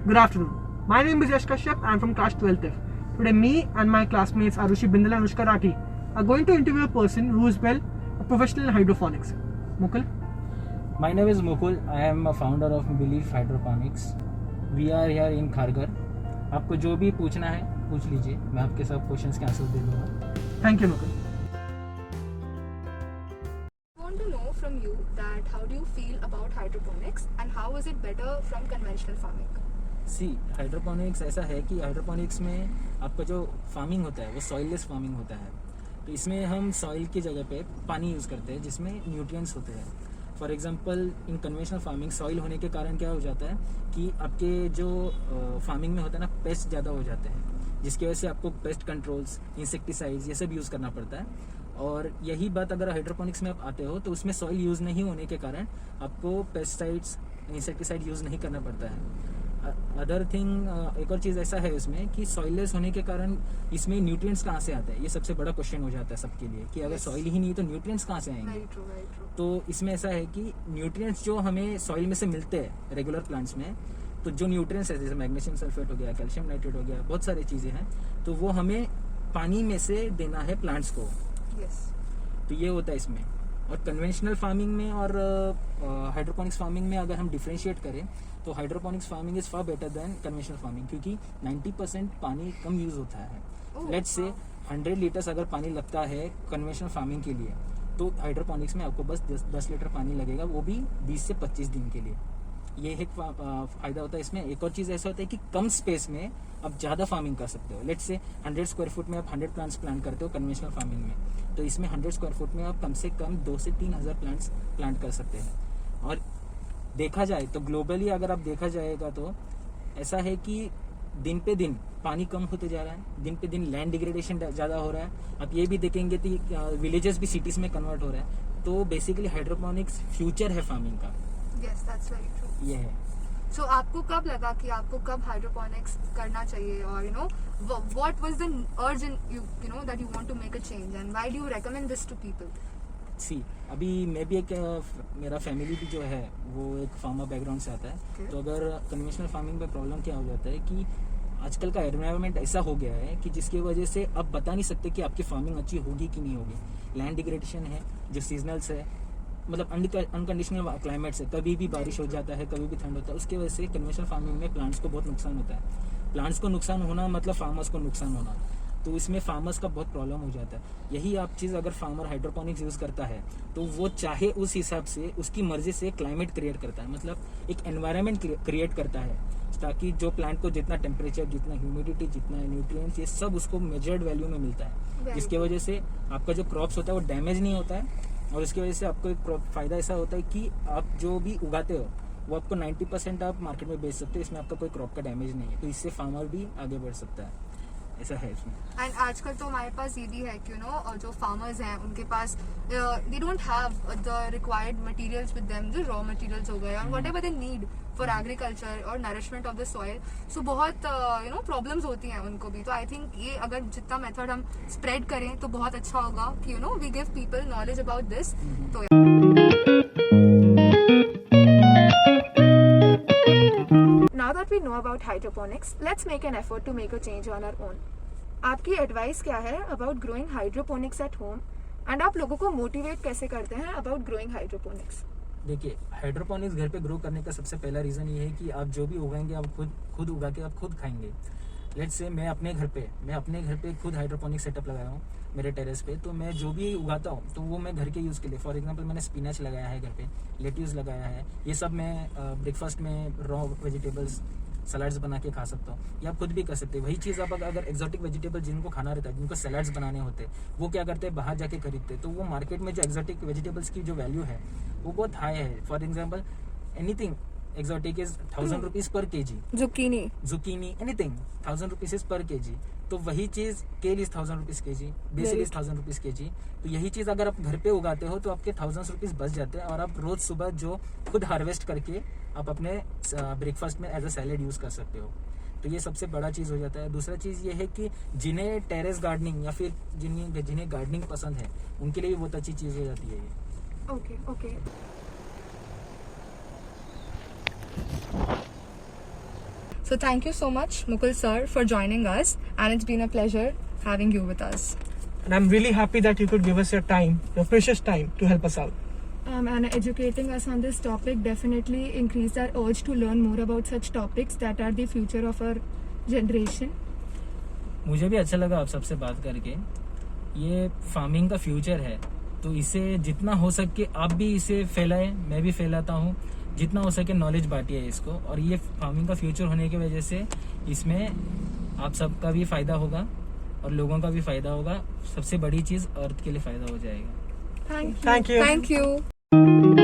Good afternoon. My name is Yash Kashyap. I am from class 12th F. Today, me and my classmates Arushi Bindal and Anushka Rathi are going to interview a person who is a professional in hydroponics. Mukul? My name is Mukul. I am a founder of Belief Hydroponics. We are here in Kharghar. आपको जो भी पूछना है पूछ लीजिए, मैं आपके सब क्वेश्चंस के आंसर दे दूँगा. Thank you, Mukul. I want to know from you that how do you feel about hydroponics and how is it better from conventional farming? Hydroponics ऐसा है कि हाइड्रोपोनिक्स में आपका जो फार्मिंग होता है वो सॉइललेस फार्मिंग होता है. तो इसमें हम सॉइल की जगह पे पानी यूज़ करते हैं जिसमें न्यूट्रिएंट्स होते हैं. For example in conventional farming soil होने के कारण क्या हो जाता है कि आपके जो फार्मिंग में होता है ना, पेस्ट ज़्यादा हो जाते हैं, जिसकी वजह से आपको पेस्ट कंट्रोल्स, इंसेक्टिसाइड्स ये सब यूज़ करना पड़ता है. और यही बात अगर हाइड्रोपोनिक्स में आप आते हो तो उसमें सॉइल यूज़ नहीं होने के कारण आपको पेस्टिसाइड्स, इंसेक्टिसाइड यूज़ नहीं करना पड़ता है. अदर थिंग एक और चीज़ ऐसा है उसमें कि सॉइललेस होने के कारण इसमें न्यूट्रिएंट्स कहाँ से आते हैं, ये सबसे बड़ा क्वेश्चन हो जाता है सबके लिए कि अगर सॉइल ही नहीं तो न्यूट्रिएंट्स कहाँ से आएंगे. Very true. तो इसमें ऐसा है कि न्यूट्रिएंट्स जो हमें सॉइल में से मिलते हैं रेगुलर प्लांट्स में, तो जो न्यूट्रिएंट्स है जैसे मैग्नीशियम सल्फेट हो गया, कैल्शियम नाइट्रेट हो गया, बहुत सारी चीज़ें हैं, तो वो हमें पानी में से देना है प्लांट्स को. Yes. तो ये होता है इसमें. और कन्वेंशनल फार्मिंग में और हाइड्रोपोनिक्स फार्मिंग में अगर हम डिफ्रेंशिएट करें तो hydroponics farming is far better than conventional farming, क्योंकि 90% पानी कम यूज़ होता है. लेट्स से 100 लीटर्स अगर पानी लगता है कन्वेंशनल फार्मिंग के लिए, तो हाइड्रोपोनिक्स में आपको बस 10 लीटर पानी लगेगा, वो भी 20 से 25 दिन के लिए. ये एक फ़ायदा होता है इसमें. एक और चीज़ ऐसा होता है कि कम स्पेस में आप ज़्यादा फार्मिंग कर सकते हो. लेट्स से 100 स्क्वायर फुट में आप 100 प्लांट्स प्लांट करते हो कन्वेंशनल फार्मिंग में, तो इसमें 100 स्क्वायर फुट में आप कम से कम 2 से 3 हज़ार प्लांट्स प्लांट कर सकते हैं. और देखा जाए तो ग्लोबली अगर आप देखा जाएगा तो ऐसा है कि दिन पे दिन पानी कम होते जा रहा है, दिन पे दिन लैंड डिग्रेडेशन ज़्यादा हो रहा है. आप ये भी देखेंगे कि विलेजेस भी सिटीज़ में कन्वर्ट हो रहा है. तो बेसिकली हाइड्रोपोनिक्स फ्यूचर है फार्मिंग का. Yes, that's very true. ये है. So आपको कब लगा कि आपको कब हाइड्रोपोनिक्स करना चाहिए, और what was the urge in you that you want to make a change and why do you recommend this to people? अभी मैं भी मेरा फैमिली भी जो है वो एक फार्मर बैकग्राउंड से आता है. Okay. तो अगर कन्वेंशनल फार्मिंग में प्रॉब्लम क्या हो जाता है कि आजकल का एनवायरनमेंट ऐसा हो गया है कि जिसकी वजह से आप बता नहीं सकते कि आपकी फार्मिंग अच्छी होगी कि नहीं होगी. लैंड डिग्रेडेशन है, जो सीजनल्स है, मतलब अनकंडीशनल क्लाइमेट्स है, कभी भी बारिश हो जाता है, कभी भी ठंड होता है. उसकी वजह से कन्वेंशनल फार्मिंग में प्लांट्स को बहुत नुकसान होता है. प्लांट्स को नुकसान होना मतलब फार्मर्स को नुकसान होना, तो इसमें फार्मर्स का बहुत प्रॉब्लम हो जाता है. यही आप चीज़ अगर फार्मर हाइड्रोपोनिक्स यूज़ करता है तो वो चाहे उस हिसाब से उसकी मर्जी से क्लाइमेट क्रिएट करता है, मतलब एक एनवायरनमेंट क्रिएट करता है, ताकि जो प्लांट को जितना टेम्परेचर, जितना ह्यूमिडिटी, जितना न्यूट्रिएंट्स, ये सब उसको मेजर्ड वैल्यू में मिलता है, जिसकी वजह से आपका जो क्रॉप्स होता है वो डैमेज नहीं होता है. और इसकी वजह से आपको एक फ़ायदा ऐसा होता है कि आप जो भी उगाते हो वो आपको 90% आप मार्केट में बेच सकते हो. इसमें आपका कोई क्रॉप का डैमेज नहीं है, तो इससे फार्मर भी आगे बढ़ सकता है. ऐसा है इसमें. एंड आजकल तो हमारे पास ये भी है कि जो फार्मर्स हैं उनके पास they don't have the required materials with them, जो रॉ मटेरियल्स हो गए और whatever they need for agriculture और nourishment of the soil. So बहुत प्रॉब्लम्स होती हैं उनको भी. तो आई थिंक ये अगर जितना मेथड हम स्प्रेड करें तो बहुत अच्छा होगा कि we give people knowledge about this. तो Now that we know about hydroponics, let's make an effort to make a change on our own. आपकी एडवाइस क्या है about growing hydroponics at home, and आप लोगों को मोटिवेट कैसे करते हैं about growing hydroponics? देखिए, हाइड्रोपोनिक्स घर पे ग्रो करने का सबसे पहला रीज़न ये है कि आप जो भी उगाएंगे आप खुद उगा के आप खुद खाएंगे. लेट्स से मैं अपने घर पे खुद हाइड्रोपोनिक सेटअप लगाया हूँ मेरे टेरेस पे. तो मैं जो भी उगाता हूँ तो वो मैं घर के यूज़ के लिए, फॉर एग्जांपल मैंने स्पिनच लगाया है घर पे, लेट्यूस लगाया है, ये सब मैं ब्रेकफास्ट में रॉ वेजिटेबल्स सलाड्स बना के खा सकता हूँ. या आप खुद भी कर सकते हैं. वही चीज़ आप अगर एक्जॉटिक वेजिटेबल जिनको खाना रहता है, जिनको सलाड्स बनाने होते हैं, वो क्या करते हैं, बाहर जाके खरीदते हैं. तो वो मार्केट में जो एक्जॉटिक वेजिटेबल्स की जो वैल्यू है वो बहुत हाई है. For example anything exotic is 1,000 rupees per kg. Zucchini, anything 1,000 rupees is per kg. तो वही चीज़ केल इज 1,000 रुपीज़ के जी, बेसिल इज 1,000 रुपीज़ के जी. तो यही चीज़ अगर आप घर पे उगाते हो तो आपके 1,000 रुपीज़ बच जाते हैं, और आप रोज़ सुबह जो खुद हार्वेस्ट करके आप अपने ब्रेकफास्ट में एज अ सैलेड यूज़ कर सकते हो. तो ये सबसे बड़ा चीज़ हो जाता है. दूसरा चीज़ ये है कि जिन्हें टेरेस गार्डनिंग या फिर जिन्हें गार्डनिंग पसंद है उनके लिए भी बहुत अच्छी चीज़ हो जाती है ये. Okay. So thank you so much, Mukul sir, for joining us, and it's been a pleasure having you with us. And I'm really happy that you could give us your time, your precious time, to help us out. And educating us on this topic definitely increased our urge to learn more about such topics that are the future of our generation. मुझे भी अच्छा लगा आप सबसे बात करके. ये farming का फ्यूचर है, तो इसे जितना हो सके आप भी इसे फैलाएं, मैं भी फैलाता हूँ. जितना हो सके नॉलेज बांटिए इसको, और ये फार्मिंग का फ्यूचर होने की वजह से इसमें आप सबका भी फायदा होगा और लोगों का भी फायदा होगा. सबसे बड़ी चीज़ अर्थ के लिए फायदा हो जाएगा. Thank you. Thank you.